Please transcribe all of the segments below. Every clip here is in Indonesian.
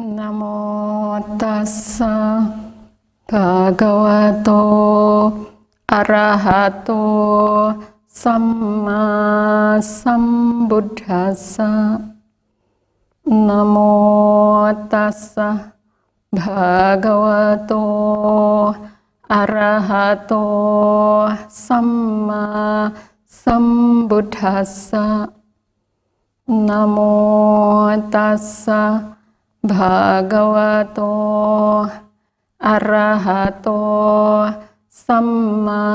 Namo tassa bhagavato arahato samma sambuddhassa. Namo tassa bhagavato arahato samma sambuddhassa. Namo tassa bhagavato arahato samma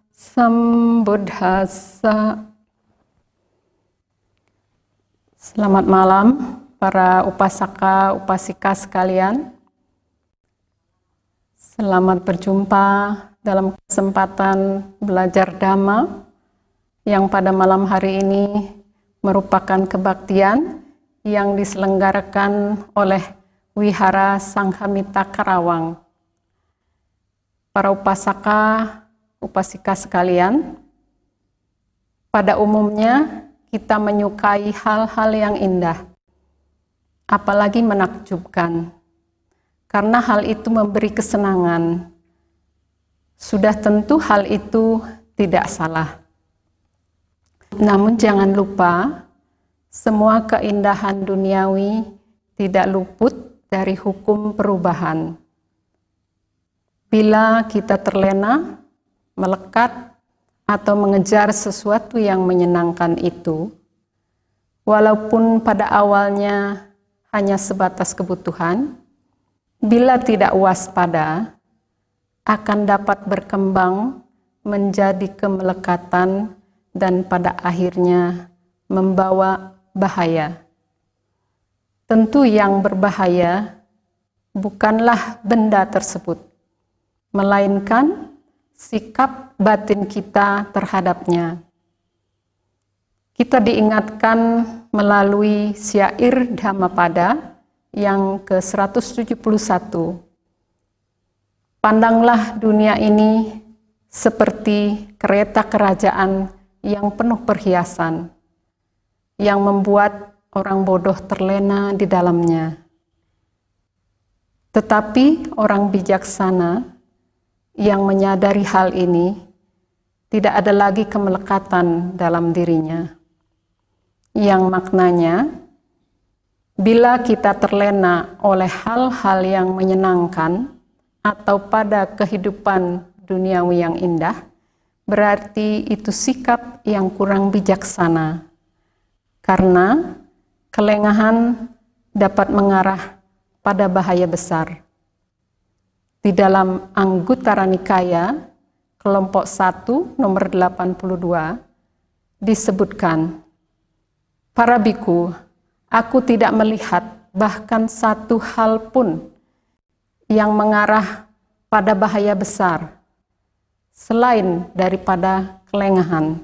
sambuddhassa. Selamat malam para upasaka upasika sekalian. Selamat berjumpa dalam kesempatan belajar Dhamma yang pada malam hari ini merupakan kebaktian yang diselenggarakan oleh Wihara Sanghamita Karawang. Para upasaka, upasika sekalian, pada umumnya kita menyukai hal-hal yang indah, apalagi menakjubkan, karena hal itu memberi kesenangan. Sudah tentu hal itu tidak salah. Namun jangan lupa, semua keindahan duniawi tidak luput dari hukum perubahan. Bila kita terlena, melekat, atau mengejar sesuatu yang menyenangkan itu, walaupun pada awalnya hanya sebatas kebutuhan, bila tidak waspada, akan dapat berkembang menjadi kemelekatan dan pada akhirnya membawa bahaya. Tentu yang berbahaya bukanlah benda tersebut, melainkan sikap batin kita terhadapnya. Kita diingatkan melalui syair Dhammapada yang ke-171. Pandanglah dunia ini seperti kereta kerajaan yang penuh perhiasan, yang membuat orang bodoh terlena di dalamnya. Tetapi orang bijaksana yang menyadari hal ini, tidak ada lagi kemelekatan dalam dirinya. Yang maknanya, bila kita terlena oleh hal-hal yang menyenangkan atau pada kehidupan duniawi yang indah, berarti itu sikap yang kurang bijaksana. Karena kelengahan dapat mengarah pada bahaya besar. Di dalam Anguttara Nikaya, kelompok 1, nomor 82, disebutkan, "Para biku, aku tidak melihat bahkan satu hal pun yang mengarah pada bahaya besar, selain daripada kelengahan.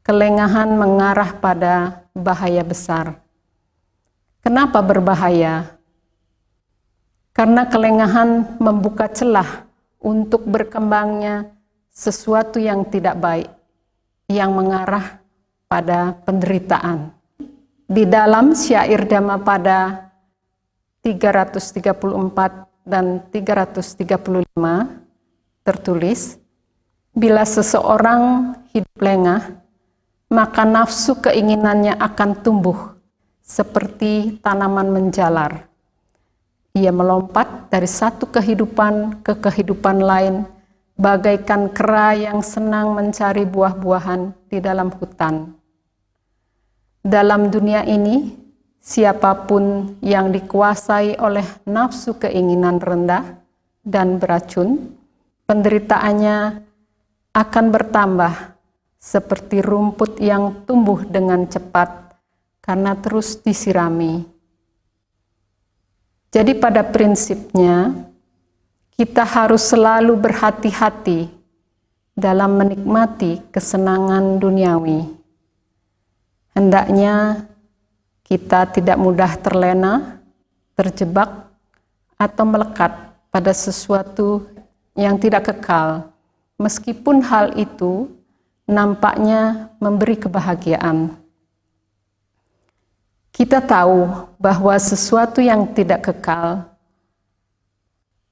Kelengahan mengarah pada bahaya besar. Kenapa berbahaya? Karena kelengahan membuka celah untuk berkembangnya sesuatu yang tidak baik, yang mengarah pada penderitaan." Di dalam syair Dhammapada 334 dan 335 tertulis, bila seseorang hidup lengah, maka nafsu keinginannya akan tumbuh seperti tanaman menjalar. Ia melompat dari satu kehidupan ke kehidupan lain, bagaikan kera yang senang mencari buah-buahan di dalam hutan. Dalam dunia ini, siapapun yang dikuasai oleh nafsu keinginan rendah dan beracun, penderitaannya akan bertambah seperti rumput yang tumbuh dengan cepat karena terus disirami. Jadi pada prinsipnya, kita harus selalu berhati-hati dalam menikmati kesenangan duniawi. Hendaknya kita tidak mudah terlena, terjebak, atau melekat pada sesuatu yang tidak kekal, meskipun hal itu nampaknya memberi kebahagiaan. Kita tahu bahwa sesuatu yang tidak kekal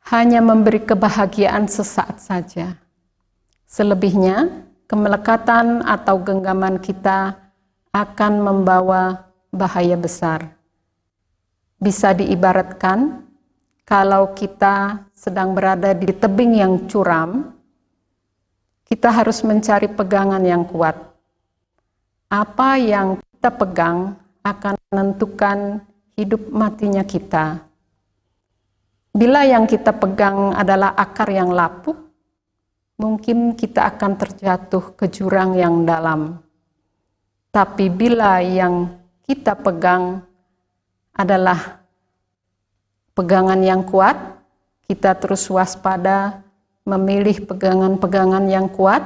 hanya memberi kebahagiaan sesaat saja. Selebihnya, kemelekatan atau genggaman kita akan membawa bahaya besar. Bisa diibaratkan, kalau kita sedang berada di tebing yang curam, kita harus mencari pegangan yang kuat. Apa yang kita pegang akan menentukan hidup matinya kita. Bila yang kita pegang adalah akar yang lapuk, mungkin kita akan terjatuh ke jurang yang dalam. Tapi bila yang kita pegang adalah pegangan yang kuat, kita terus waspada, memilih pegangan-pegangan yang kuat,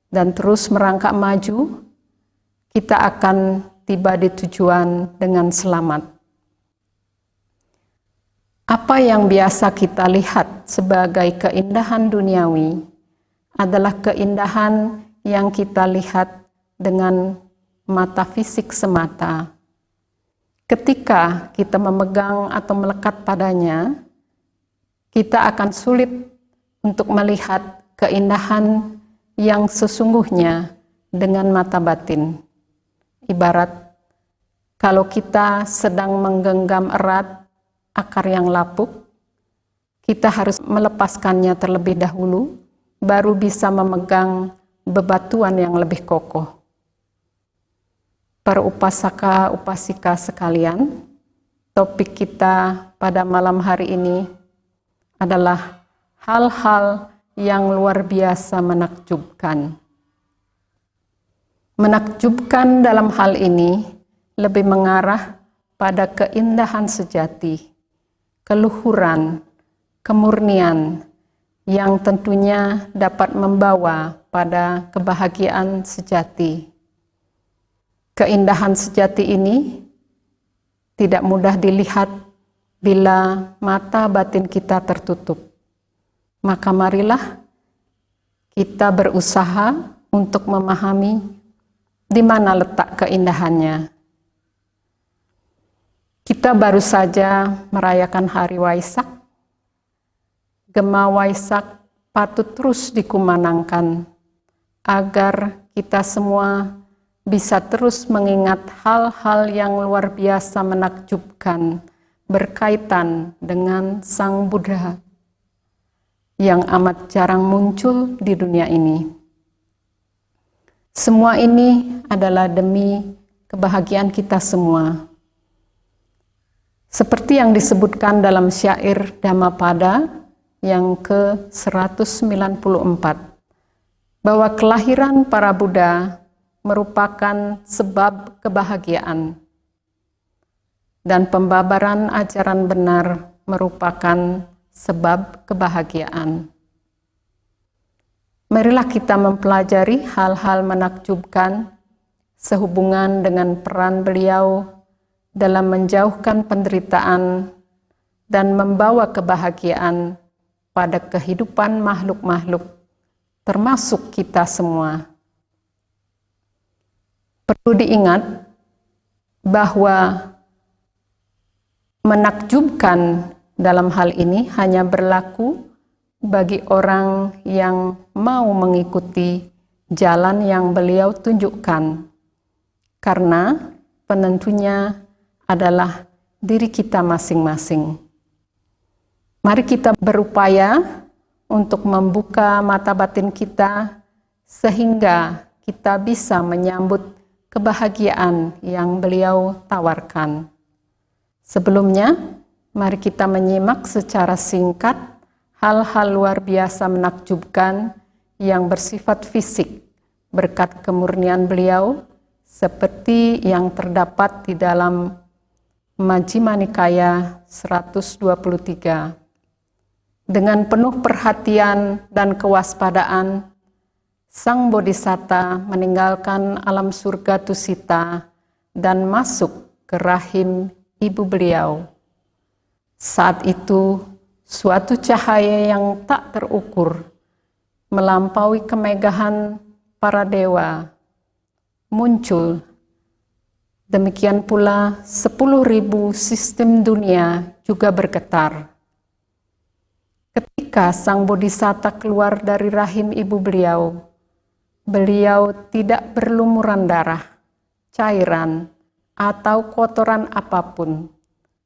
dan terus merangkak maju, kita akan tiba di tujuan dengan selamat. Apa yang biasa kita lihat sebagai keindahan duniawi adalah keindahan yang kita lihat dengan mata fisik semata. Ketika kita memegang atau melekat padanya, kita akan sulit untuk melihat keindahan yang sesungguhnya dengan mata batin. Ibarat kalau kita sedang menggenggam erat akar yang lapuk, kita harus melepaskannya terlebih dahulu, baru bisa memegang bebatuan yang lebih kokoh. Para upasaka-upasika sekalian, topik kita pada malam hari ini adalah hal-hal yang luar biasa menakjubkan. Menakjubkan dalam hal ini lebih mengarah pada keindahan sejati, keluhuran, kemurnian yang tentunya dapat membawa pada kebahagiaan sejati. Keindahan sejati ini tidak mudah dilihat bila mata batin kita tertutup. Maka marilah kita berusaha untuk memahami di mana letak keindahannya. Kita baru saja merayakan hari Waisak. Gema Waisak patut terus dikumandangkan agar kita semua bisa terus mengingat hal-hal yang luar biasa menakjubkan berkaitan dengan Sang Buddha yang amat jarang muncul di dunia ini. Semua ini adalah demi kebahagiaan kita semua. Seperti yang disebutkan dalam syair Dhammapada yang ke-194, bahwa kelahiran para Buddha merupakan sebab kebahagiaan, dan pembabaran ajaran benar merupakan sebab kebahagiaan. Marilah kita mempelajari hal-hal menakjubkan sehubungan dengan peran beliau dalam menjauhkan penderitaan dan membawa kebahagiaan pada kehidupan makhluk-makhluk, termasuk kita semua. Perlu diingat bahwa menakjubkan dalam hal ini hanya berlaku bagi orang yang mau mengikuti jalan yang beliau tunjukkan, karena penentunya adalah diri kita masing-masing. Mari kita berupaya untuk membuka mata batin kita sehingga kita bisa menyambut kebahagiaan yang beliau tawarkan. Sebelumnya, mari kita menyimak secara singkat hal-hal luar biasa menakjubkan yang bersifat fisik berkat kemurnian beliau seperti yang terdapat di dalam Majjhima Nikaya 123. Dengan penuh perhatian dan kewaspadaan, Sang Bodhisatta meninggalkan alam surga Tusita dan masuk ke rahim ibu beliau. Saat itu, suatu cahaya yang tak terukur melampaui kemegahan para dewa muncul Demikian pula 10.000 sistem dunia juga bergetar. Ketika Sang Bodhisatta keluar dari rahim ibu beliau, beliau tidak berlumuran darah, cairan, atau kotoran apapun,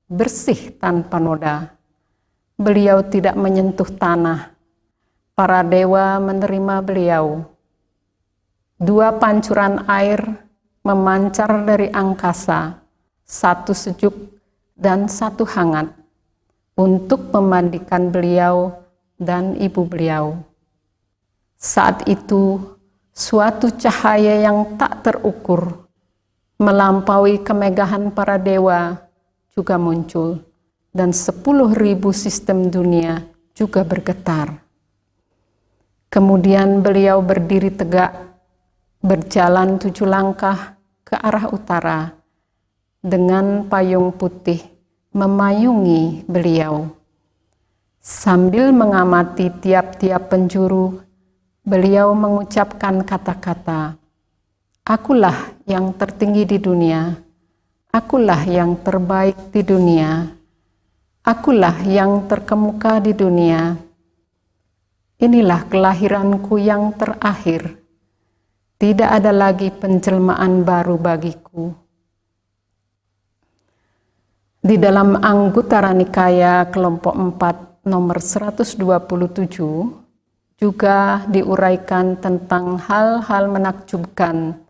bersih tanpa noda. Beliau tidak menyentuh tanah. Para dewa menerima beliau. 2 pancuran air memancar dari angkasa, 1 sejuk dan 1 hangat, untuk memandikan beliau dan ibu beliau. Saat itu, suatu cahaya yang tak terukur, melampaui kemegahan para dewa, juga muncul, dan 10.000 sistem dunia juga bergetar. Kemudian beliau berdiri tegak, berjalan 7 langkah ke arah utara, dengan payung putih memayungi beliau. Sambil mengamati tiap-tiap penjuru, beliau mengucapkan kata-kata, "Akulah yang tertinggi di dunia, akulah yang terbaik di dunia, akulah yang terkemuka di dunia. Inilah kelahiranku yang terakhir. Tidak ada lagi penjelmaan baru bagiku." Di dalam Anggutara Nikaya kelompok 4 nomor 127 juga diuraikan tentang hal-hal menakjubkan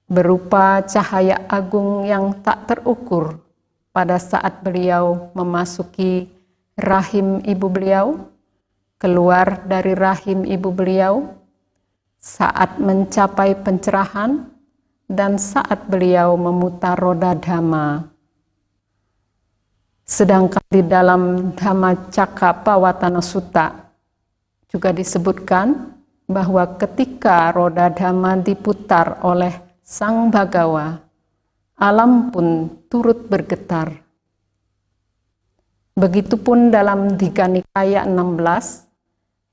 berupa cahaya agung yang tak terukur pada saat beliau memasuki rahim ibu beliau, keluar dari rahim ibu beliau, saat mencapai pencerahan, dan saat beliau memutar roda Dhamma. Sedangkan di dalam Dhammacakkappawatana Sutta juga disebutkan bahwa ketika roda Dhamma diputar oleh Sang Bhagawa, alam pun turut bergetar. Begitupun dalam Digha Nikaya 16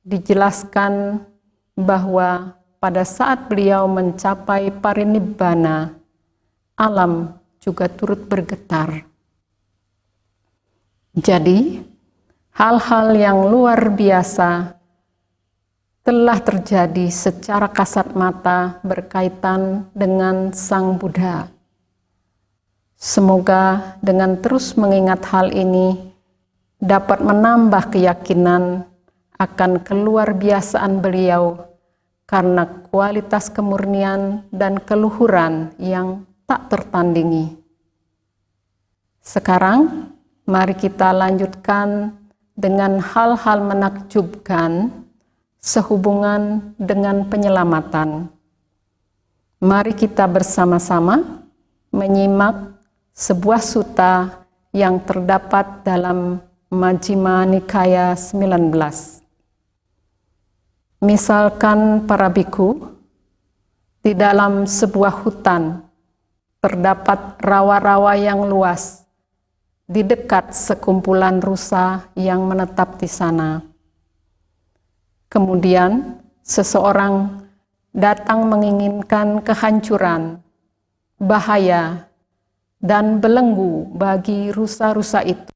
dijelaskan bahwa pada saat beliau mencapai parinibbana, alam juga turut bergetar. Jadi, hal-hal yang luar biasa telah terjadi secara kasat mata berkaitan dengan Sang Buddha. Semoga dengan terus mengingat hal ini dapat menambah keyakinan akan keluar biasaan beliau karena kualitas kemurnian dan keluhuran yang tak tertandingi. Sekarang, mari kita lanjutkan dengan hal-hal menakjubkan sehubungan dengan penyelamatan. Mari kita bersama-sama menyimak sebuah sutta yang terdapat dalam Majjhima Nikaya 19. Misalkan para biku, di dalam sebuah hutan terdapat rawa-rawa yang luas di dekat sekumpulan rusa yang menetap di sana. Kemudian seseorang datang menginginkan kehancuran, bahaya, dan belenggu bagi rusa-rusa itu,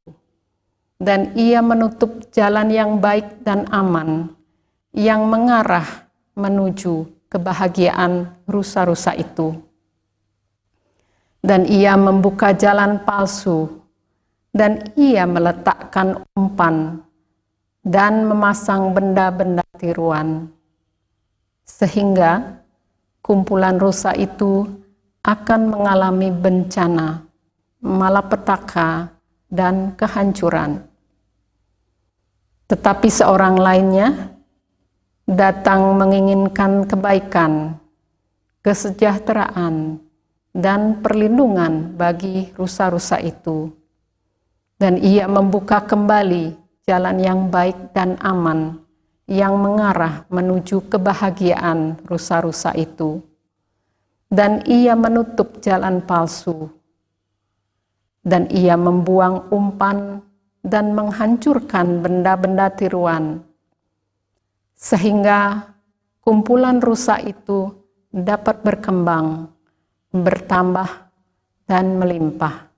dan ia menutup jalan yang baik dan aman yang mengarah menuju kebahagiaan rusa-rusa itu. Dan ia membuka jalan palsu, dan ia meletakkan umpan dan memasang benda-benda tiruan, sehingga kumpulan rusa itu akan mengalami bencana, malapetaka, dan kehancuran. Tetapi seorang lainnya datang menginginkan kebaikan, kesejahteraan, dan perlindungan bagi rusa-rusa itu. Dan ia membuka kembali jalan yang baik dan aman yang mengarah menuju kebahagiaan rusa-rusa itu. Dan ia menutup jalan palsu. Dan ia membuang umpan dan menghancurkan benda-benda tiruan, sehingga kumpulan rusa itu dapat berkembang, bertambah, dan melimpah.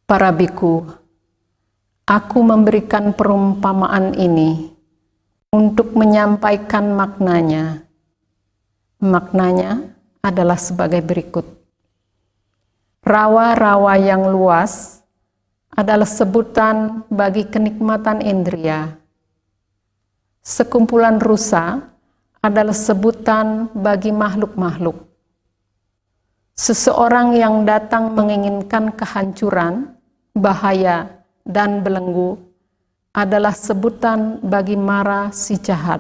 Para biku, aku memberikan perumpamaan ini untuk menyampaikan maknanya. Maknanya adalah sebagai berikut. Rawa-rawa yang luas adalah sebutan bagi kenikmatan indria. Sekumpulan rusa adalah sebutan bagi makhluk-makhluk. Seseorang yang datang menginginkan kehancuran, bahaya, dan belenggu adalah sebutan bagi Mara si jahat.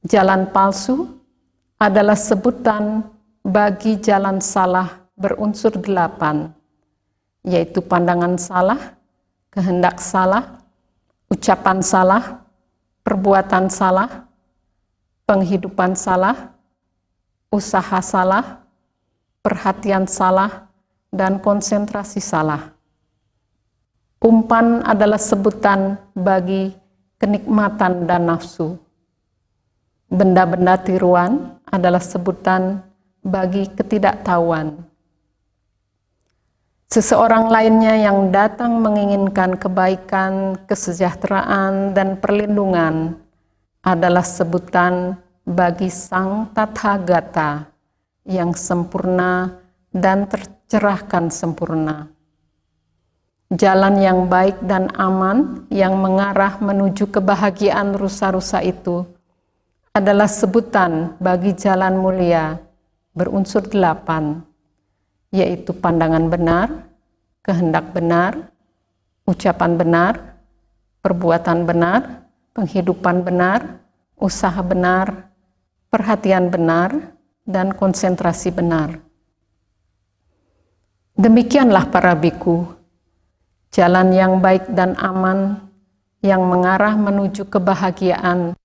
Jalan palsu adalah sebutan bagi jalan salah berunsur 8, yaitu pandangan salah, kehendak salah, ucapan salah, perbuatan salah, penghidupan salah, usaha salah, perhatian salah, dan konsentrasi salah. Umpan adalah sebutan bagi kenikmatan dan nafsu. Benda-benda tiruan adalah sebutan bagi ketidaktahuan. Seseorang lainnya yang datang menginginkan kebaikan, kesejahteraan, dan perlindungan adalah sebutan bagi Sang Tathagata yang sempurna dan tercerahkan sempurna. Jalan yang baik dan aman yang mengarah menuju kebahagiaan rusa-rusa itu adalah sebutan bagi jalan mulia berunsur 8, yaitu pandangan benar, kehendak benar, ucapan benar, perbuatan benar, penghidupan benar, usaha benar, perhatian benar, dan konsentrasi benar. Demikianlah para biku, jalan yang baik dan aman yang mengarah menuju kebahagiaan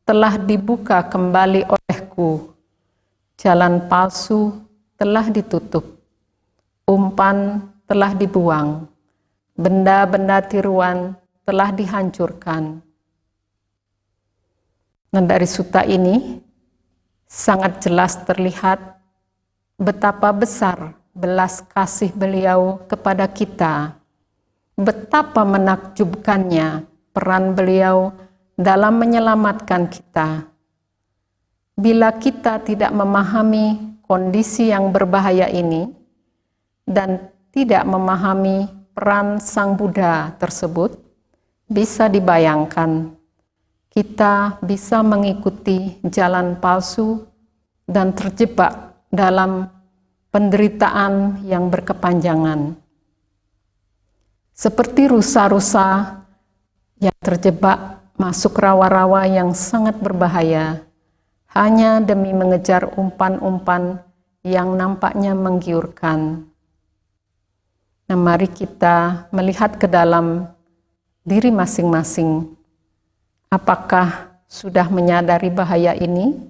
telah dibuka kembali olehku. Jalan palsu telah ditutup. Umpan telah dibuang, benda-benda tiruan telah dihancurkan. Nah, dari sutta ini sangat jelas terlihat betapa besar belas kasih beliau kepada kita, betapa menakjubkannya peran beliau dalam menyelamatkan kita. Bila kita tidak memahami kondisi yang berbahaya ini, dan tidak memahami peran Sang Buddha tersebut, bisa dibayangkan kita bisa mengikuti jalan palsu dan terjebak dalam penderitaan yang berkepanjangan. Seperti rusa-rusa yang terjebak masuk rawa-rawa yang sangat berbahaya hanya demi mengejar umpan-umpan yang nampaknya menggiurkan. Nah, mari kita melihat ke dalam diri masing-masing. Apakah sudah menyadari bahaya ini?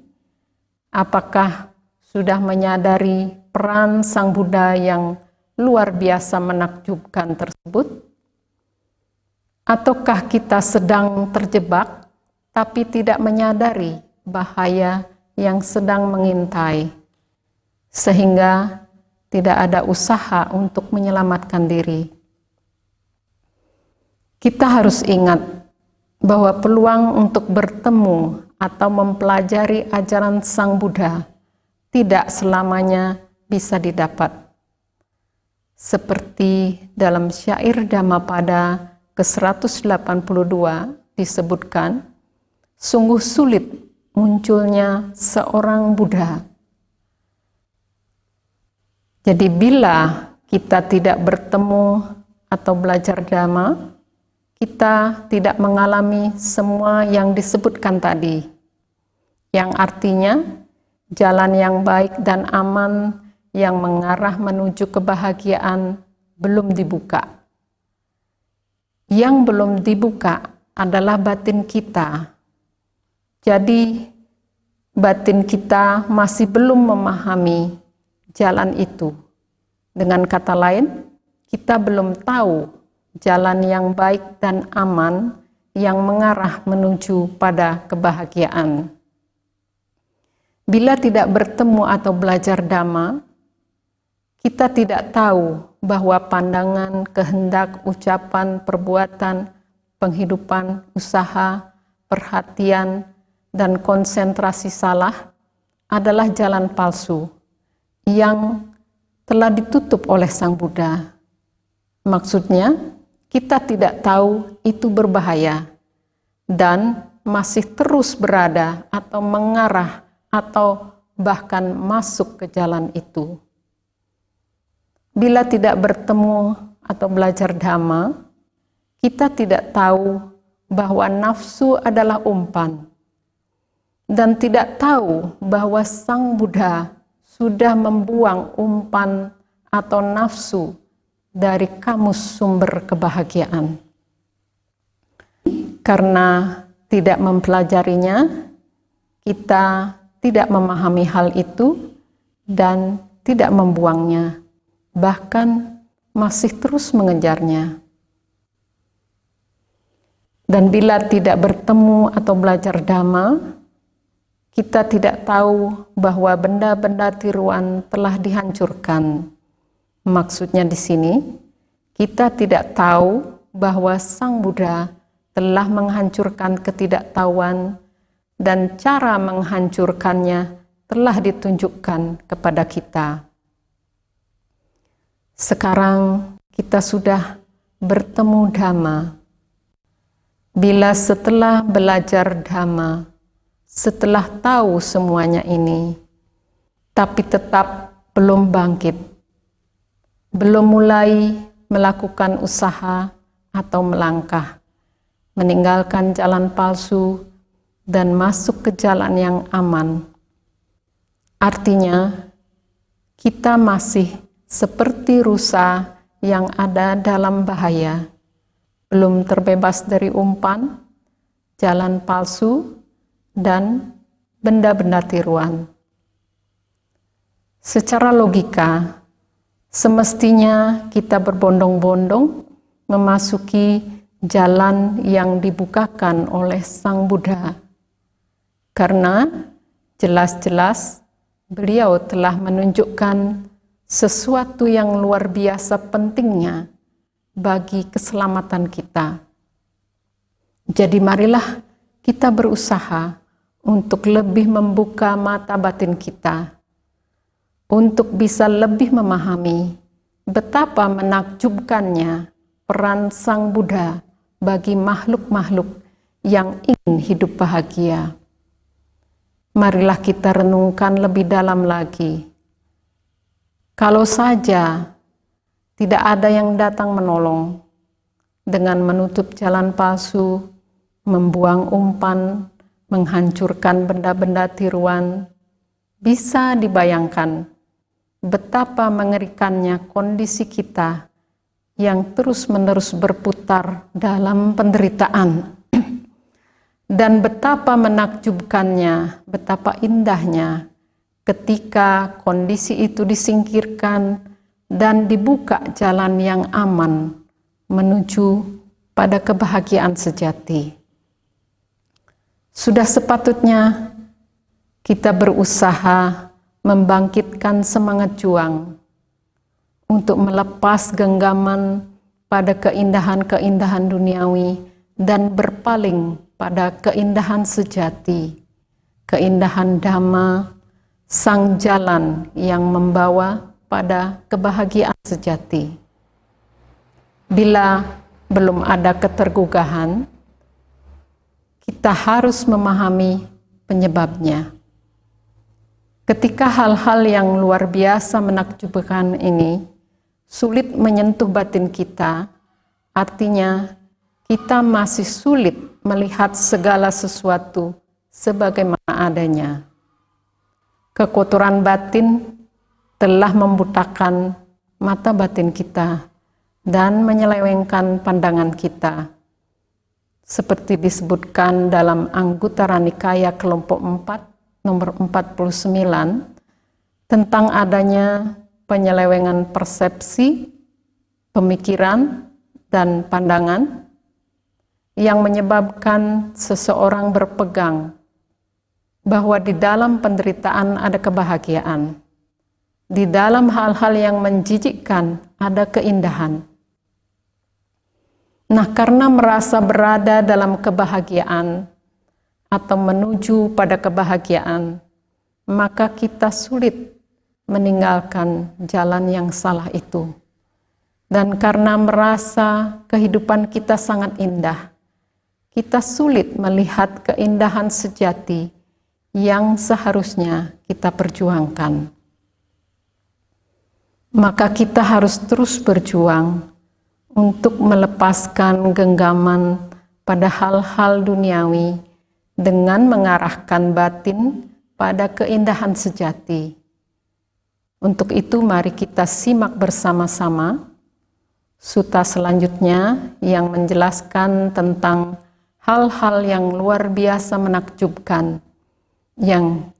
Apakah sudah menyadari peran Sang Buddha yang luar biasa menakjubkan tersebut? Ataukah kita sedang terjebak tapi tidak menyadari bahaya yang sedang mengintai, sehingga tidak ada usaha untuk menyelamatkan diri? Kita harus ingat bahwa peluang untuk bertemu atau mempelajari ajaran Sang Buddha tidak selamanya bisa didapat. Seperti dalam syair Dhammapada ke-182 disebutkan, sungguh sulit munculnya seorang Buddha. Jadi bila kita tidak bertemu atau belajar Dhamma, kita tidak mengalami semua yang disebutkan tadi, yang artinya jalan yang baik dan aman yang mengarah menuju kebahagiaan belum dibuka. Yang belum dibuka adalah batin kita. Jadi batin kita masih belum memahami jalan itu. Dengan kata lain, kita belum tahu jalan yang baik dan aman yang mengarah menuju pada kebahagiaan. Bila tidak bertemu atau belajar Dhamma, kita tidak tahu bahwa pandangan, kehendak, ucapan, perbuatan, penghidupan, usaha, perhatian, dan konsentrasi salah adalah jalan palsu yang telah ditutup oleh Sang Buddha. Maksudnya, kita tidak tahu itu berbahaya dan masih terus berada atau mengarah atau bahkan masuk ke jalan itu. Bila tidak bertemu atau belajar Dhamma, kita tidak tahu bahwa nafsu adalah umpan dan tidak tahu bahwa Sang Buddha sudah membuang umpan atau nafsu dari kamus sumber kebahagiaan. Karena tidak mempelajarinya, kita tidak memahami hal itu dan tidak membuangnya, bahkan masih terus mengejarnya. Dan bila tidak bertemu atau belajar Dhamma, kita tidak tahu bahwa benda-benda tiruan telah dihancurkan. Maksudnya di sini, kita tidak tahu bahwa Sang Buddha telah menghancurkan ketidaktahuan dan cara menghancurkannya telah ditunjukkan kepada kita. Sekarang kita sudah bertemu Dhamma. Bila setelah belajar Dhamma, setelah tahu semuanya ini, tapi tetap belum bangkit, belum mulai melakukan usaha atau melangkah, meninggalkan jalan palsu dan masuk ke jalan yang aman. Artinya, kita masih seperti rusa yang ada dalam bahaya, belum terbebas dari umpan, jalan palsu, dan benda-benda tiruan. Secara logika, semestinya kita berbondong-bondong memasuki jalan yang dibukakan oleh Sang Buddha, karena jelas-jelas beliau telah menunjukkan sesuatu yang luar biasa pentingnya bagi keselamatan kita. Jadi marilah kita berusaha untuk lebih membuka mata batin kita, untuk bisa lebih memahami betapa menakjubkannya peran Sang Buddha bagi makhluk-makhluk yang ingin hidup bahagia. Marilah kita renungkan lebih dalam lagi. Kalau saja tidak ada yang datang menolong dengan menutup jalan palsu, membuang umpan, menghancurkan benda-benda tiruan, bisa dibayangkan betapa mengerikannya kondisi kita yang terus-menerus berputar dalam penderitaan. Dan betapa menakjubkannya, betapa indahnya ketika kondisi itu disingkirkan dan dibuka jalan yang aman menuju pada kebahagiaan sejati. Sudah sepatutnya kita berusaha membangkitkan semangat juang untuk melepas genggaman pada keindahan-keindahan duniawi dan berpaling pada keindahan sejati, keindahan Dhamma, sang jalan yang membawa pada kebahagiaan sejati. Bila belum ada ketergugahan, kita harus memahami penyebabnya. Ketika hal-hal yang luar biasa menakjubkan ini sulit menyentuh batin kita, artinya kita masih sulit melihat segala sesuatu sebagaimana adanya. Kekotoran batin telah membutakan mata batin kita dan menyelewengkan pandangan kita. Seperti disebutkan dalam Anggutara Nikaya kelompok 4 nomor 49 tentang adanya penyelewengan persepsi, pemikiran, dan pandangan yang menyebabkan seseorang berpegang bahwa di dalam penderitaan ada kebahagiaan Di dalam hal-hal yang menjijikkan ada keindahan. Nah, karena merasa berada dalam kebahagiaan atau menuju pada kebahagiaan, maka kita sulit meninggalkan jalan yang salah itu. Dan karena merasa kehidupan kita sangat indah, kita sulit melihat keindahan sejati yang seharusnya kita perjuangkan. Maka kita harus terus berjuang untuk melepaskan genggaman pada hal-hal duniawi dengan mengarahkan batin pada keindahan sejati. Untuk itu mari kita simak bersama-sama sutta selanjutnya yang menjelaskan tentang hal-hal yang luar biasa menakjubkan yang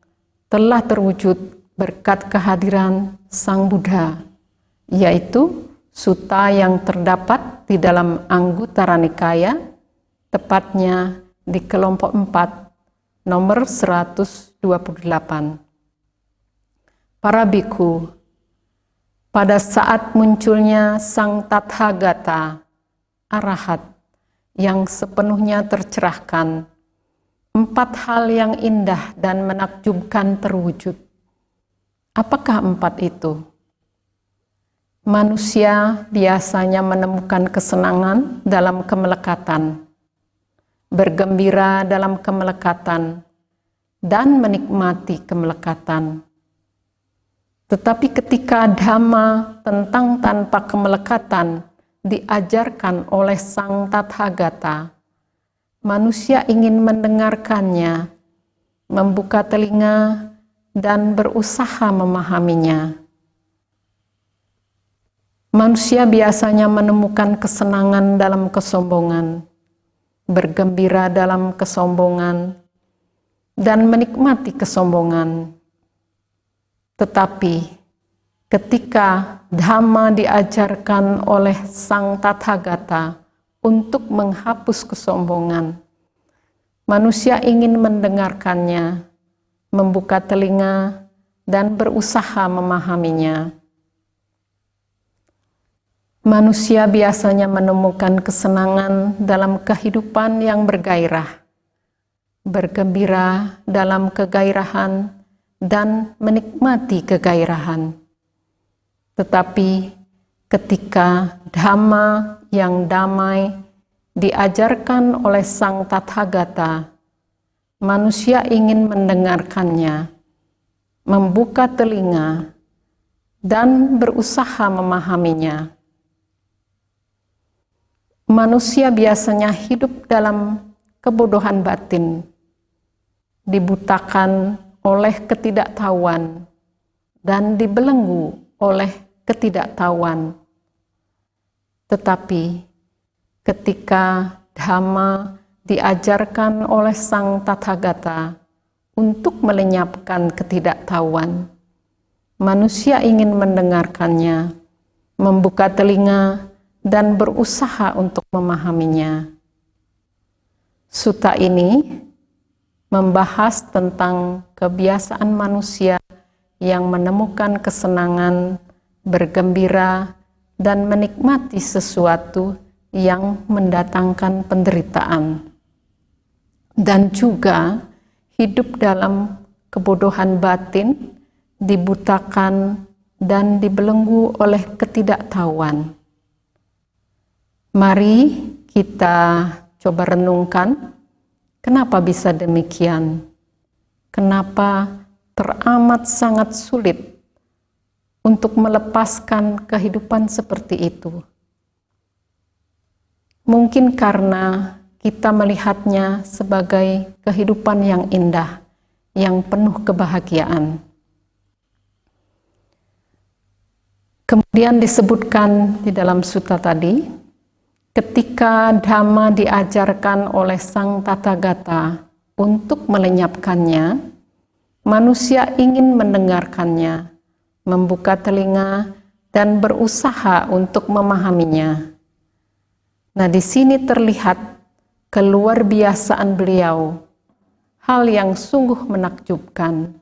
telah terwujud berkat kehadiran Sang Buddha, yaitu sutta yang terdapat di dalam Anguttara Nikaya, tepatnya di kelompok 4, nomor 128. Para biku, pada saat munculnya Sang Tathagata, Arahat, yang sepenuhnya tercerahkan, 4 hal yang indah dan menakjubkan terwujud. Apakah 4 itu? Manusia biasanya menemukan kesenangan dalam kemelekatan, bergembira dalam kemelekatan, dan menikmati kemelekatan. Tetapi ketika dhamma tentang tanpa kemelekatan diajarkan oleh Sang Tathagata, manusia ingin mendengarkannya, membuka telinga, dan berusaha memahaminya. Manusia biasanya menemukan kesenangan dalam kesombongan, bergembira dalam kesombongan, dan menikmati kesombongan. Tetapi ketika dhamma diajarkan oleh Sang Tathagata untuk menghapus kesombongan, manusia ingin mendengarkannya, membuka telinga, dan berusaha memahaminya. Manusia biasanya menemukan kesenangan dalam kehidupan yang bergairah, bergembira dalam kegairahan, dan menikmati kegairahan. Tetapi ketika dhamma yang damai diajarkan oleh Sang Tathagata, manusia ingin mendengarkannya, membuka telinga, dan berusaha memahaminya. Manusia biasanya hidup dalam kebodohan batin, dibutakan oleh ketidaktahuan, dan dibelenggu oleh ketidaktahuan. Tetapi ketika dhamma diajarkan oleh Sang Tathagata untuk melenyapkan ketidaktahuan, manusia ingin mendengarkannya, membuka telinga, dan berusaha untuk memahaminya. Sutta ini membahas tentang kebiasaan manusia yang menemukan kesenangan, bergembira, dan menikmati sesuatu yang mendatangkan penderitaan, dan juga hidup dalam kebodohan batin, dibutakan, dan dibelenggu oleh ketidaktahuan. Mari kita coba renungkan, kenapa bisa demikian? Kenapa teramat sangat sulit untuk melepaskan kehidupan seperti itu? Mungkin karena kita melihatnya sebagai kehidupan yang indah, yang penuh kebahagiaan. Kemudian disebutkan di dalam sutta tadi, ketika dhamma diajarkan oleh Sang Tathagata untuk melenyapkannya, manusia ingin mendengarkannya, membuka telinga, dan berusaha untuk memahaminya. Nah, di sini terlihat keluar biasaan beliau, hal yang sungguh menakjubkan,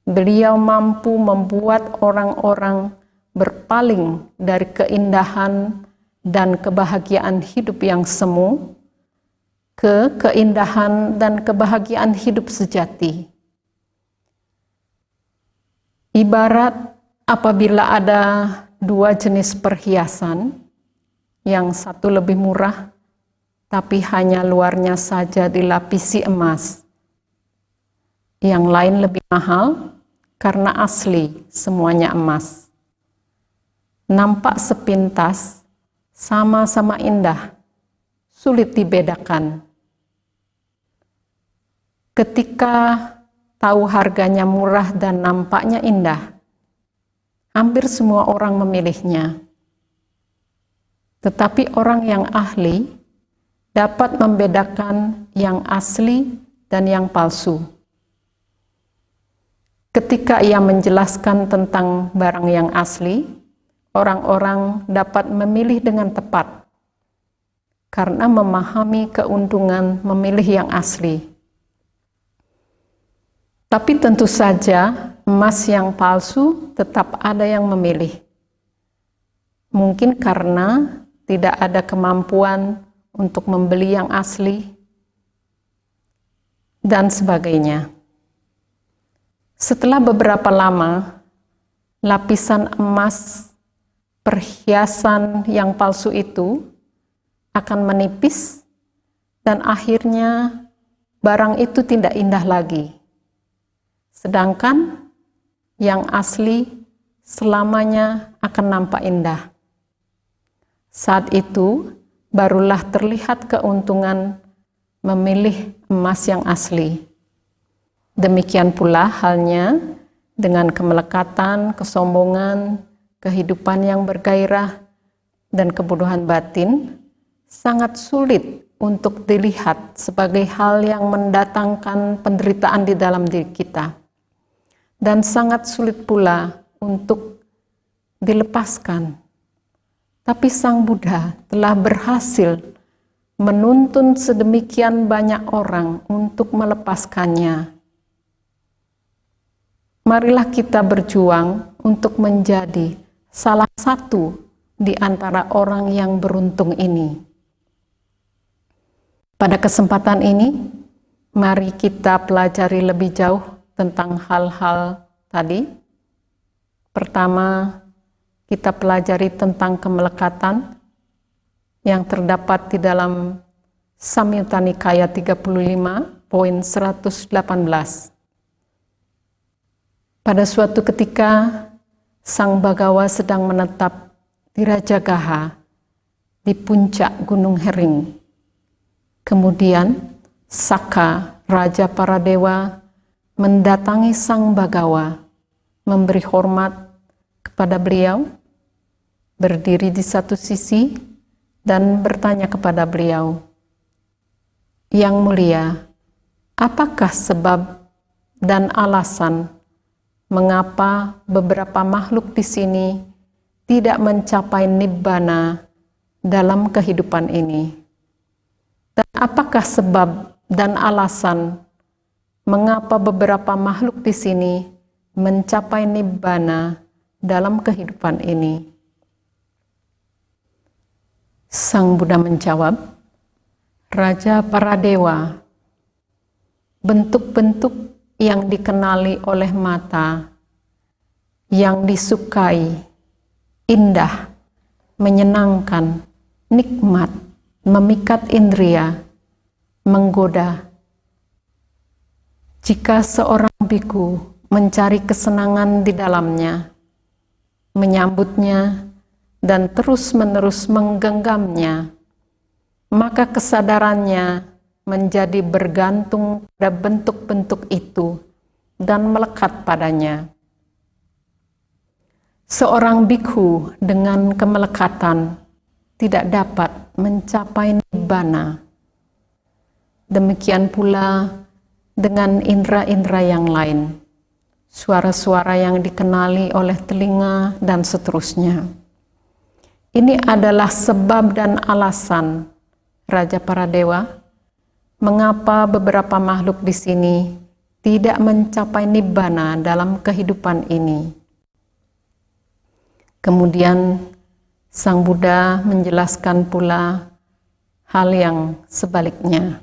Beliau mampu membuat orang-orang berpaling dari keindahan dan kebahagiaan hidup yang semu ke keindahan dan kebahagiaan hidup sejati. Ibarat apabila ada dua jenis perhiasan, yang satu lebih murah, tapi hanya luarnya saja dilapisi emas. Yang lain lebih mahal, karena asli semuanya emas. Nampak sepintas, sama-sama indah, sulit dibedakan. Ketika tahu harganya murah dan nampaknya indah, hampir semua orang memilihnya. Tetapi orang yang ahli dapat membedakan yang asli dan yang palsu. Ketika ia menjelaskan tentang barang yang asli, orang-orang dapat memilih dengan tepat karena memahami keuntungan memilih yang asli. Tapi tentu saja emas yang palsu tetap ada yang memilih. Mungkin karena tidak ada kemampuan untuk membeli yang asli dan sebagainya. Setelah beberapa lama, lapisan emas perhiasan yang palsu itu akan menipis dan akhirnya barang itu tidak indah lagi. Sedangkan yang asli selamanya akan nampak indah. Saat itu barulah terlihat keuntungan memilih emas yang asli. Demikian pula halnya dengan kemelekatan, kesombongan, kehidupan yang bergairah, dan kebodohan batin, sangat sulit untuk dilihat sebagai hal yang mendatangkan penderitaan di dalam diri kita. Dan sangat sulit pula untuk dilepaskan. Tapi Sang Buddha telah berhasil menuntun sedemikian banyak orang untuk melepaskannya. Marilah kita berjuang untuk menjadi salah satu di antara orang yang beruntung ini. Pada kesempatan ini, mari kita pelajari lebih jauh tentang hal-hal tadi. Pertama, kita pelajari tentang kemelekatan yang terdapat di dalam Samyutta Nikaya 35.118. Pada suatu ketika, Sang Bagawa sedang menetap di Rajagaha, di puncak Gunung Hering. Kemudian, Saka, Raja para Dewa, mendatangi Sang Bagawa, memberi hormat kepada beliau, berdiri di satu sisi, dan bertanya kepada beliau, "Yang mulia, apakah sebab dan alasan mengapa beberapa makhluk di sini tidak mencapai nibbana dalam kehidupan ini? Dan apakah sebab dan alasan mengapa beberapa makhluk di sini mencapai nibbana dalam kehidupan ini?" Sang Buddha menjawab, "Raja para dewa, bentuk-bentuk yang dikenali oleh mata, yang disukai, indah, menyenangkan, nikmat, memikat indria, menggoda. Jika seorang biku mencari kesenangan di dalamnya, menyambutnya, dan terus-menerus menggenggamnya, maka kesadarannya menjadi bergantung pada bentuk-bentuk itu dan melekat padanya. Seorang bikhu dengan kemelekatan tidak dapat mencapai nibbana. Demikian pula dengan indera-indera yang lain, suara-suara yang dikenali oleh telinga, dan seterusnya. Ini adalah sebab dan alasan, Raja para Dewa, mengapa beberapa makhluk di sini tidak mencapai nibbana dalam kehidupan ini. Kemudian Sang Buddha menjelaskan pula hal yang sebaliknya.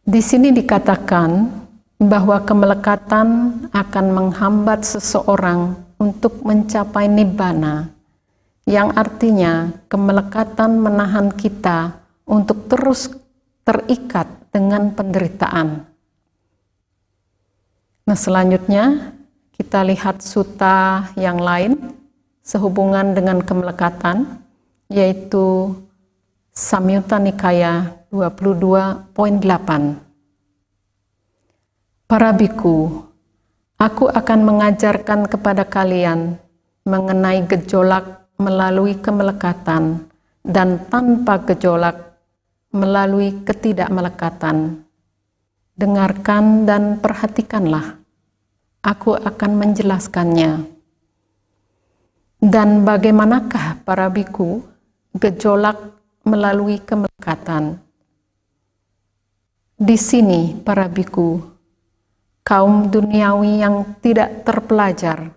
Di sini dikatakan bahwa kemelekatan akan menghambat seseorang untuk mencapai nibbana, yang artinya kemelekatan menahan kita untuk terus terikat dengan penderitaan. Nah, selanjutnya kita lihat sutta yang lain sehubungan dengan kemelekatan, yaitu Samyutta Nikaya 22.8. Para biku, aku akan mengajarkan kepada kalian mengenai gejolak melalui kemelekatan dan tanpa gejolak melalui ketidakmelekatan. Dengarkan dan perhatikanlah. Aku akan menjelaskannya. Dan bagaimanakah para biku gejolak melalui kemelekatan? Di sini para biku, kaum duniawi yang tidak terpelajar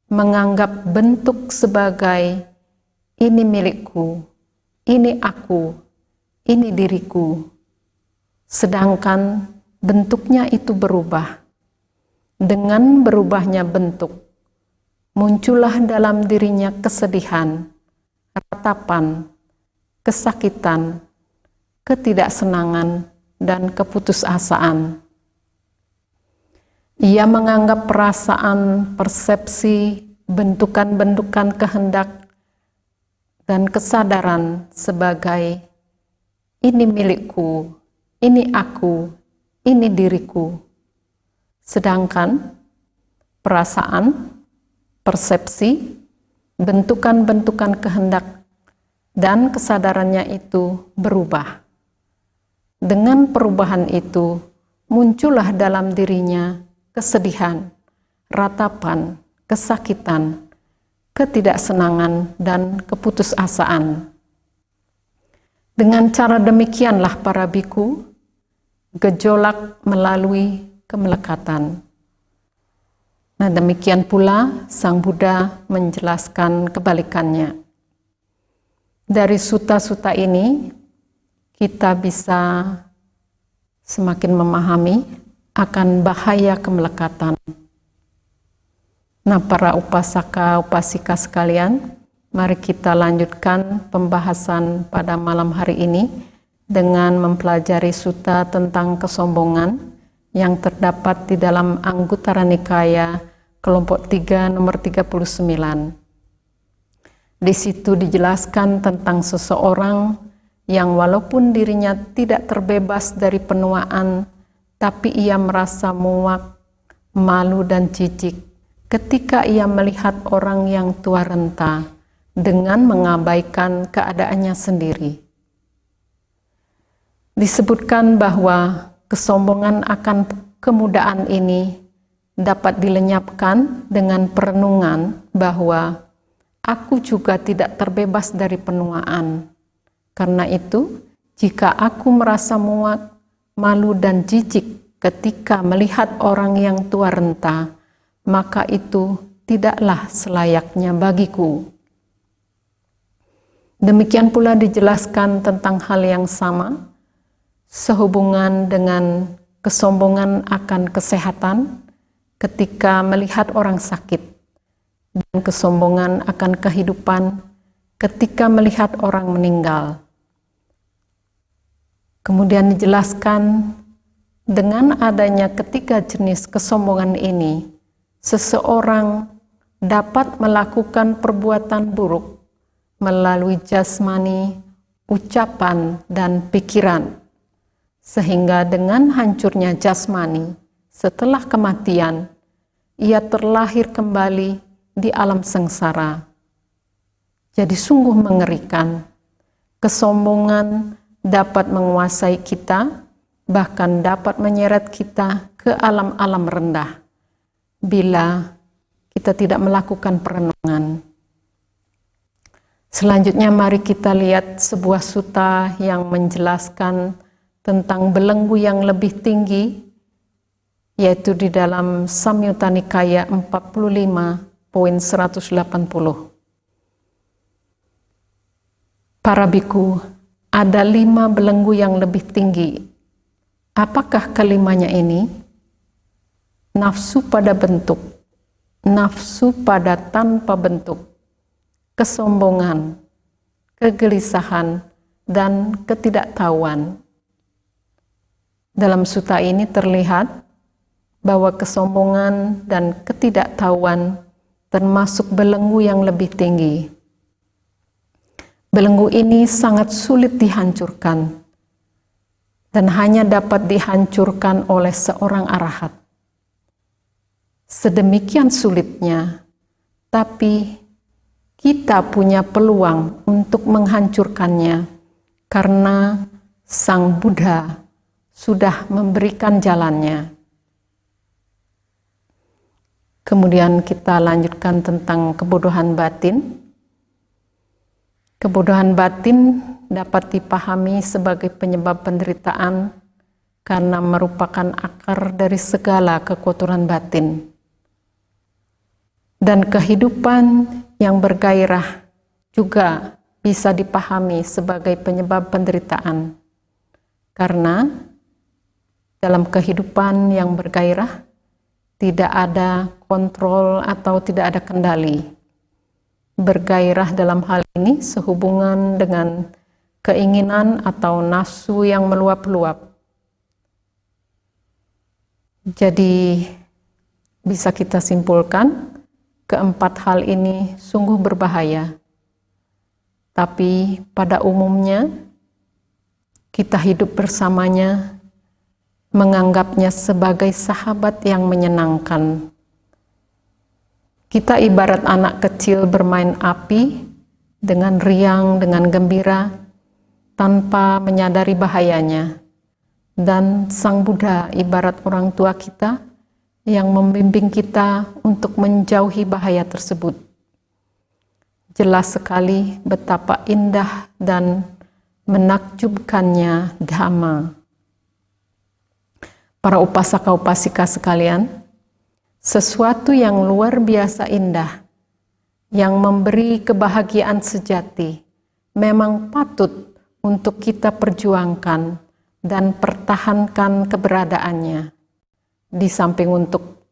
menganggap bentuk sebagai ini milikku, ini aku, ini diriku, sedangkan bentuknya itu berubah. Dengan berubahnya bentuk, muncullah dalam dirinya kesedihan, ratapan, kesakitan, ketidaksenangan, dan keputusasaan. Ia menganggap perasaan, persepsi, bentukan-bentukan kehendak, dan kesadaran sebagai ini milikku, ini aku, ini diriku. Sedangkan perasaan, persepsi, bentukan-bentukan kehendak, dan kesadarannya itu berubah. Dengan perubahan itu, muncullah dalam dirinya kesedihan, ratapan, kesakitan, ketidaksenangan, dan keputusasaan. Dengan cara demikianlah para biku gejolak melalui kemelekatan. Nah, demikian pula Sang Buddha menjelaskan kebalikannya. Dari sutta-sutta ini kita bisa semakin memahami akan bahaya kemelekatan. Nah, para upasaka upasika sekalian, mari kita lanjutkan pembahasan pada malam hari ini dengan mempelajari sutta tentang kesombongan yang terdapat di dalam Anguttara Nikaya kelompok 3 nomor 39. Di situ dijelaskan tentang seseorang yang walaupun dirinya tidak terbebas dari penuaan, tapi ia merasa muak, malu, dan jijik ketika ia melihat orang yang tua renta dengan mengabaikan keadaannya sendiri. Disebutkan bahwa kesombongan akan kemudahan ini dapat dilenyapkan dengan perenungan bahwa aku juga tidak terbebas dari penuaan. Karena itu, jika aku merasa muak, malu, dan jijik ketika melihat orang yang tua renta, maka itu tidaklah selayaknya bagiku. Demikian pula dijelaskan tentang hal yang sama sehubungan dengan kesombongan akan kesehatan ketika melihat orang sakit, dan kesombongan akan kehidupan ketika melihat orang meninggal. Kemudian dijelaskan dengan adanya ketiga jenis kesombongan ini, seseorang dapat melakukan perbuatan buruk melalui jasmani, ucapan, dan pikiran, sehingga dengan hancurnya jasmani setelah kematian, ia terlahir kembali di alam sengsara. Jadi sungguh mengerikan. Kesombongan dapat menguasai kita, bahkan dapat menyeret kita ke alam-alam rendah bila kita tidak melakukan perenungan. Selanjutnya mari kita lihat sebuah sutta yang menjelaskan tentang belenggu yang lebih tinggi, yaitu di dalam Samyutta Nikaya 45.180. Para biku, ada 5 belenggu yang lebih tinggi. Apakah kelimanya ini? Nafsu pada bentuk, nafsu pada tanpa bentuk, kesombongan, kegelisahan, dan ketidaktahuan. Dalam sutta ini terlihat bahwa kesombongan dan ketidaktahuan termasuk belenggu yang lebih tinggi. Belenggu ini sangat sulit dihancurkan dan hanya dapat dihancurkan oleh seorang arahat. Sedemikian sulitnya, tapi kita punya peluang untuk menghancurkannya karena Sang Buddha sudah memberikan jalannya. Kemudian kita lanjutkan tentang kebodohan batin. Kebodohan batin dapat dipahami sebagai penyebab penderitaan karena merupakan akar dari segala kekotoran batin. Dan kehidupan yang bergairah juga bisa dipahami sebagai penyebab penderitaan. Karena dalam kehidupan yang bergairah tidak ada kontrol atau tidak ada kendali. Bergairah dalam hal ini sehubungan dengan keinginan atau nafsu yang meluap-luap. Jadi bisa kita simpulkan, keempat hal ini sungguh berbahaya. Tapi pada umumnya kita hidup bersamanya, menganggapnya sebagai sahabat yang menyenangkan. Kita ibarat anak kecil bermain api dengan riang, dengan gembira, tanpa menyadari bahayanya. Dan Sang Buddha ibarat orang tua kita yang membimbing kita untuk menjauhi bahaya tersebut. Jelas sekali betapa indah dan menakjubkannya Dhamma. Para upasaka-upasika sekalian, sesuatu yang luar biasa indah, yang memberi kebahagiaan sejati, memang patut untuk kita perjuangkan dan pertahankan keberadaannya. Di samping untuk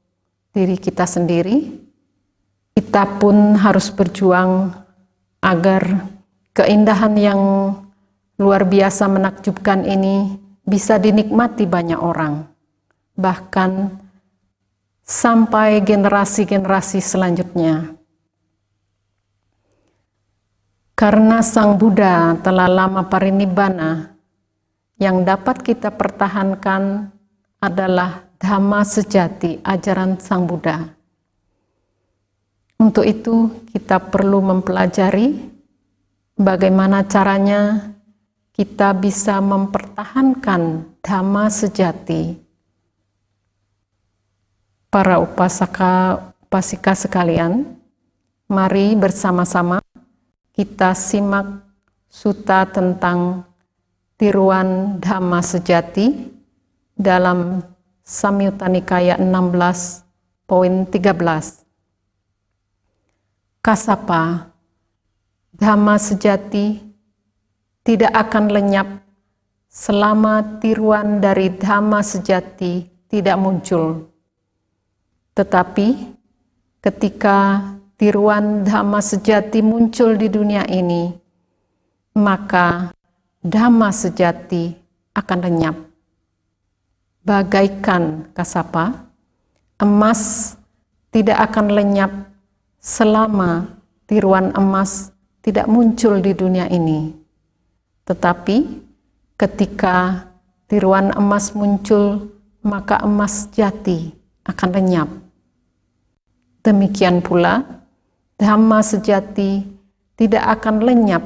diri kita sendiri, kita pun harus berjuang agar keindahan yang luar biasa menakjubkan ini bisa dinikmati banyak orang, bahkan sampai generasi-generasi selanjutnya. Karena Sang Buddha telah lama parinibbana, yang dapat kita pertahankan adalah Dhamma sejati, ajaran Sang Buddha. Untuk itu kita perlu mempelajari bagaimana caranya kita bisa mempertahankan Dhamma sejati. Para upasaka-upasika sekalian, mari bersama-sama kita simak sutta tentang tiruan Dhamma sejati dalam Samyutta Nikaya 16.13. Kassapa, Dhamma sejati tidak akan lenyap selama tiruan dari Dhamma sejati tidak muncul. Tetapi ketika tiruan Dhamma sejati muncul di dunia ini, maka Dhamma sejati akan lenyap. Bagaikan kassapa, emas tidak akan lenyap selama tiruan emas tidak muncul di dunia ini. Tetapi ketika tiruan emas muncul, maka emas jati akan lenyap. Demikian pula, Dhamma sejati tidak akan lenyap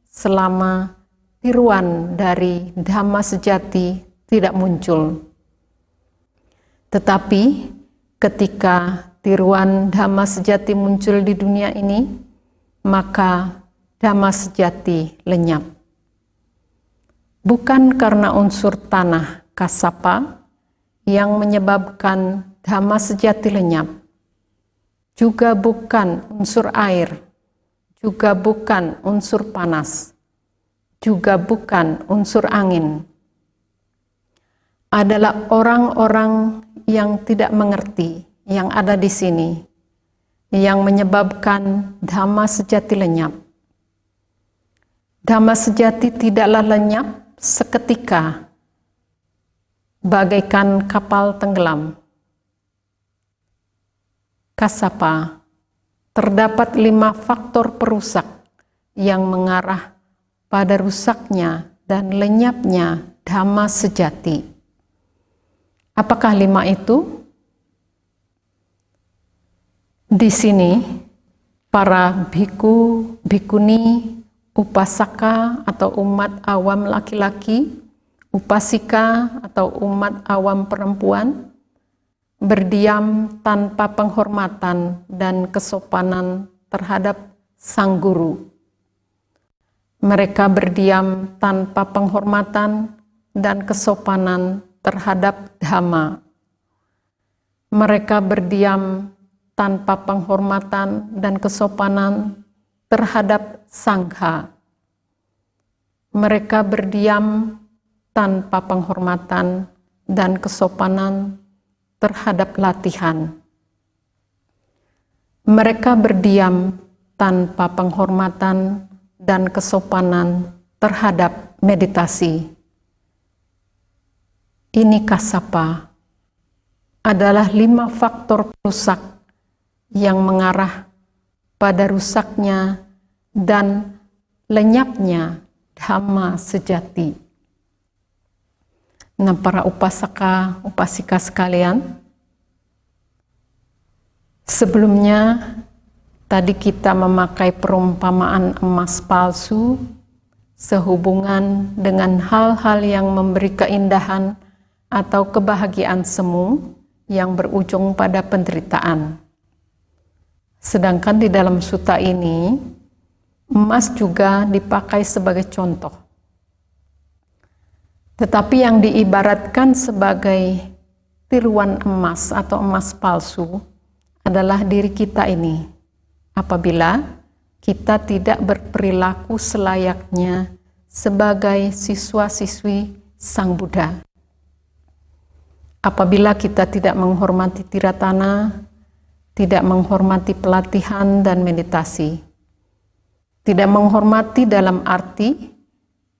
selama tiruan dari Dhamma sejati tidak muncul. Tetapi ketika tiruan Dhamma sejati muncul di dunia ini, maka Dhamma sejati lenyap. bukan karena unsur tanah kasapa yang menyebabkan dhamma sejati lenyap, juga bukan unsur air, juga bukan unsur panas, juga bukan unsur angin. Adalah orang-orang yang tidak mengerti yang ada di sini, yang menyebabkan dhamma sejati lenyap. Dhamma sejati tidaklah lenyap seketika, bagaikan kapal tenggelam. Kasapa, terdapat 5 faktor perusak yang mengarah pada rusaknya dan lenyapnya dhamma sejati. Apakah 5 itu? Di sini, para biku, bikuni, upasaka atau umat awam laki-laki, upasika atau umat awam perempuan, berdiam tanpa penghormatan dan kesopanan terhadap sang guru. Mereka berdiam tanpa penghormatan dan kesopanan terhadap dhamma. Mereka berdiam tanpa penghormatan dan kesopanan terhadap sangha. Mereka berdiam tanpa penghormatan dan kesopanan terhadap latihan. Mereka berdiam tanpa penghormatan dan kesopanan terhadap meditasi. Ini kasapa adalah 5 faktor perusak yang mengarah pada rusaknya dan lenyapnya dhamma sejati. Nah, para upasaka, upasika sekalian, sebelumnya tadi kita memakai perumpamaan emas palsu sehubungan dengan hal-hal yang memberi keindahan atau kebahagiaan semu yang berujung pada penderitaan. Sedangkan di dalam sutta ini, emas juga dipakai sebagai contoh. Tetapi yang diibaratkan sebagai tiruan emas atau emas palsu adalah diri kita ini, apabila kita tidak berperilaku selayaknya sebagai siswa-siswi Sang Buddha. Apabila kita tidak menghormati tiratana, tidak menghormati pelatihan dan meditasi, tidak menghormati dalam arti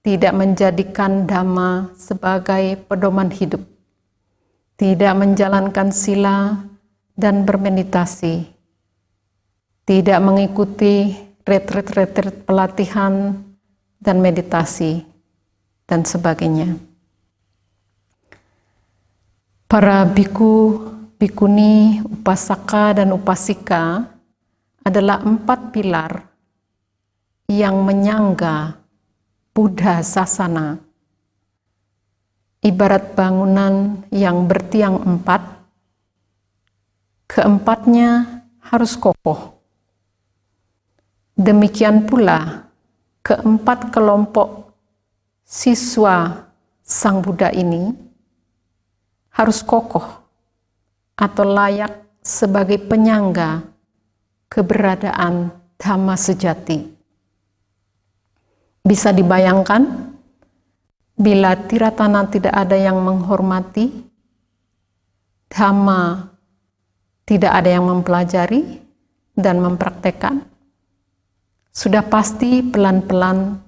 tidak menjadikan dhamma sebagai pedoman hidup, tidak menjalankan sila dan bermeditasi, tidak mengikuti retret-retret pelatihan dan meditasi, dan sebagainya. Para biku, bikuni, upasaka, dan upasika adalah 4 pilar yang menyangga Buddha Sasana. Ibarat bangunan yang bertiang 4, keempatnya harus kokoh. Demikian pula keempat kelompok siswa Sang Buddha ini harus kokoh atau layak sebagai penyangga keberadaan dhamma sejati. Bisa dibayangkan bila tiratana tidak ada yang menghormati, dhamma tidak ada yang mempelajari dan mempraktekkan, sudah pasti pelan-pelan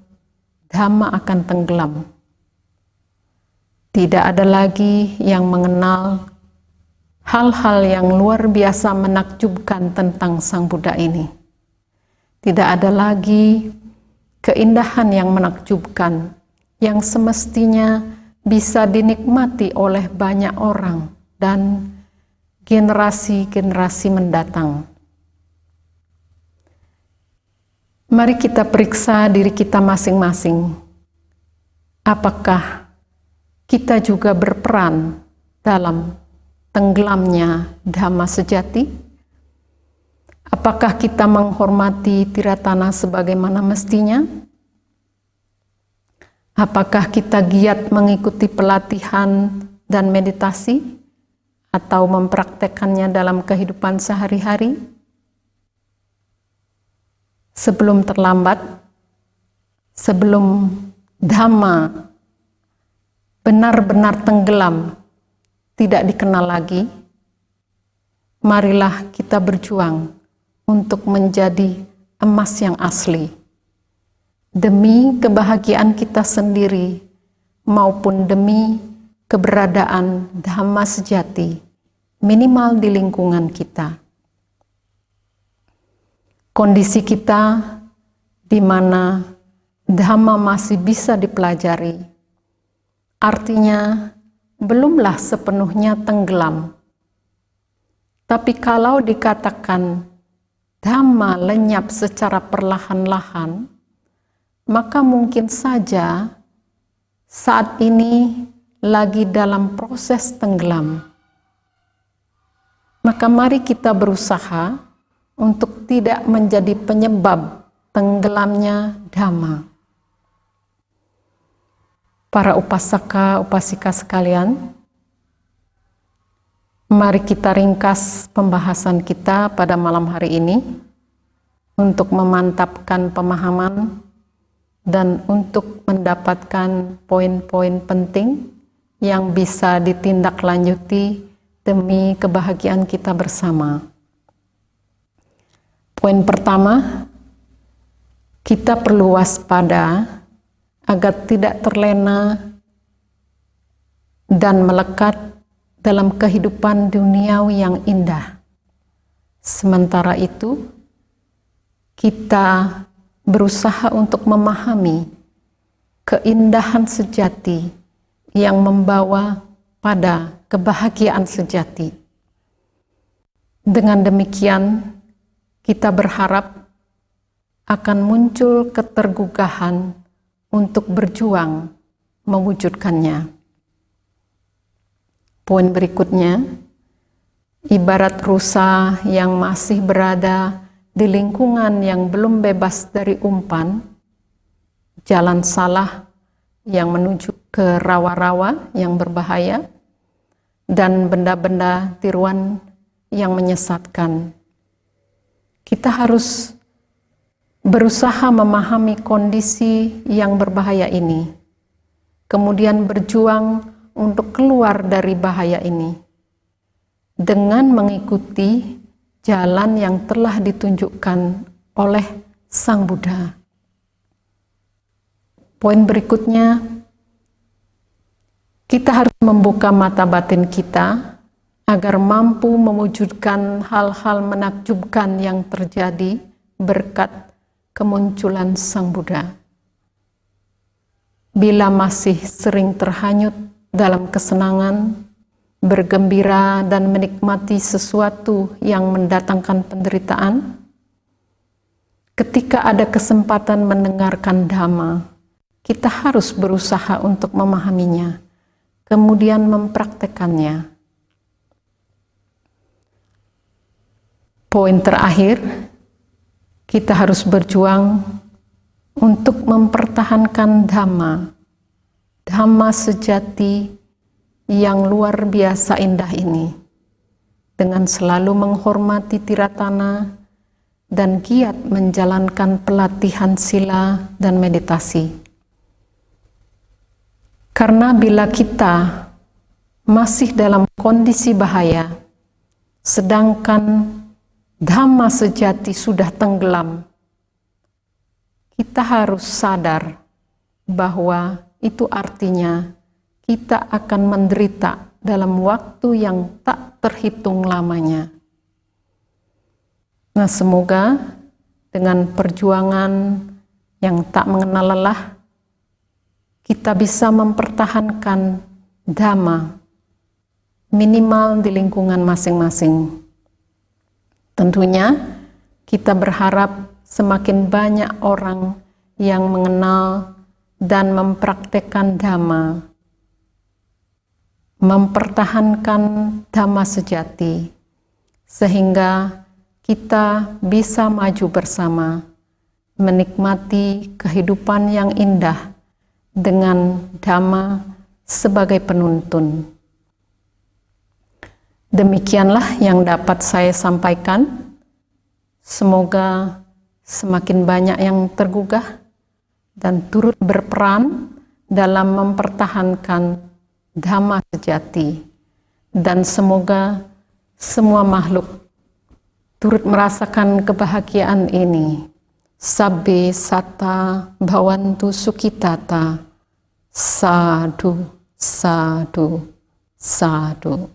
dhamma akan tenggelam. Tidak ada lagi yang mengenal hal-hal yang luar biasa menakjubkan tentang Sang Buddha ini. Tidak ada lagi keindahan yang menakjubkan yang semestinya bisa dinikmati oleh banyak orang dan generasi-generasi mendatang. Mari kita periksa diri kita masing-masing. Apakah kita juga berperan dalam tenggelamnya dhamma sejati? Apakah kita menghormati tiratana sebagaimana mestinya? Apakah kita giat mengikuti pelatihan dan meditasi atau mempraktekkannya dalam kehidupan sehari-hari? Sebelum terlambat, sebelum Dhamma benar-benar tenggelam, tidak dikenal lagi, marilah kita berjuang untuk menjadi emas yang asli, demi kebahagiaan kita sendiri maupun demi keberadaan Dhamma sejati, minimal di lingkungan kita. Kondisi kita di mana Dhamma masih bisa dipelajari, artinya belumlah sepenuhnya tenggelam. Tapi kalau dikatakan Dhamma lenyap secara perlahan-lahan, maka mungkin saja saat ini lagi dalam proses tenggelam. Maka mari kita berusaha untuk tidak menjadi penyebab tenggelamnya Dhamma. Para upasaka, upasika sekalian, mari kita ringkas pembahasan kita pada malam hari ini untuk memantapkan pemahaman dan untuk mendapatkan poin-poin penting yang bisa ditindaklanjuti demi kebahagiaan kita bersama. Poin pertama, kita perlu waspada agar tidak terlena dan melekat dalam kehidupan duniawi yang indah. Sementara itu, kita berusaha untuk memahami keindahan sejati yang membawa pada kebahagiaan sejati. Dengan demikian, kita berharap akan muncul ketergugahan untuk berjuang mewujudkannya. Poin berikutnya, ibarat rusa yang masih berada di lingkungan yang belum bebas dari umpan, jalan salah yang menuju ke rawa-rawa yang berbahaya, dan benda-benda tiruan yang menyesatkan. Kita harus berusaha memahami kondisi yang berbahaya ini, kemudian berjuang untuk keluar dari bahaya ini dengan mengikuti jalan yang telah ditunjukkan oleh Sang Buddha. Poin berikutnya, kita harus membuka mata batin kita agar mampu mewujudkan hal-hal menakjubkan yang terjadi berkat kemunculan Sang Buddha. Bila masih sering terhanyut dalam kesenangan, bergembira dan menikmati sesuatu yang mendatangkan penderitaan, ketika ada kesempatan mendengarkan Dhamma, kita harus berusaha untuk memahaminya, kemudian mempraktekannya. Poin terakhir, kita harus berjuang untuk mempertahankan Dhamma, Dhamma sejati yang luar biasa indah ini, dengan selalu menghormati tiratana dan giat menjalankan pelatihan sila dan meditasi. Karena bila kita masih dalam kondisi bahaya, sedangkan Dhamma sejati sudah tenggelam, kita harus sadar bahwa itu artinya kita akan menderita dalam waktu yang tak terhitung lamanya. Nah, semoga dengan perjuangan yang tak mengenal lelah, kita bisa mempertahankan Dhamma minimal di lingkungan masing-masing. Tentunya kita berharap semakin banyak orang yang mengenal dan mempraktekkan Dhamma, mempertahankan Dhamma sejati, sehingga kita bisa maju bersama, menikmati kehidupan yang indah dengan Dhamma sebagai penuntun. Demikianlah yang dapat saya sampaikan. Semoga semakin banyak yang tergugah dan turut berperan dalam mempertahankan Dhamma sejati, dan semoga semua makhluk turut merasakan kebahagiaan ini. Sabbe satta bhavantu sukhitata. Sadhu, sadhu, sadhu.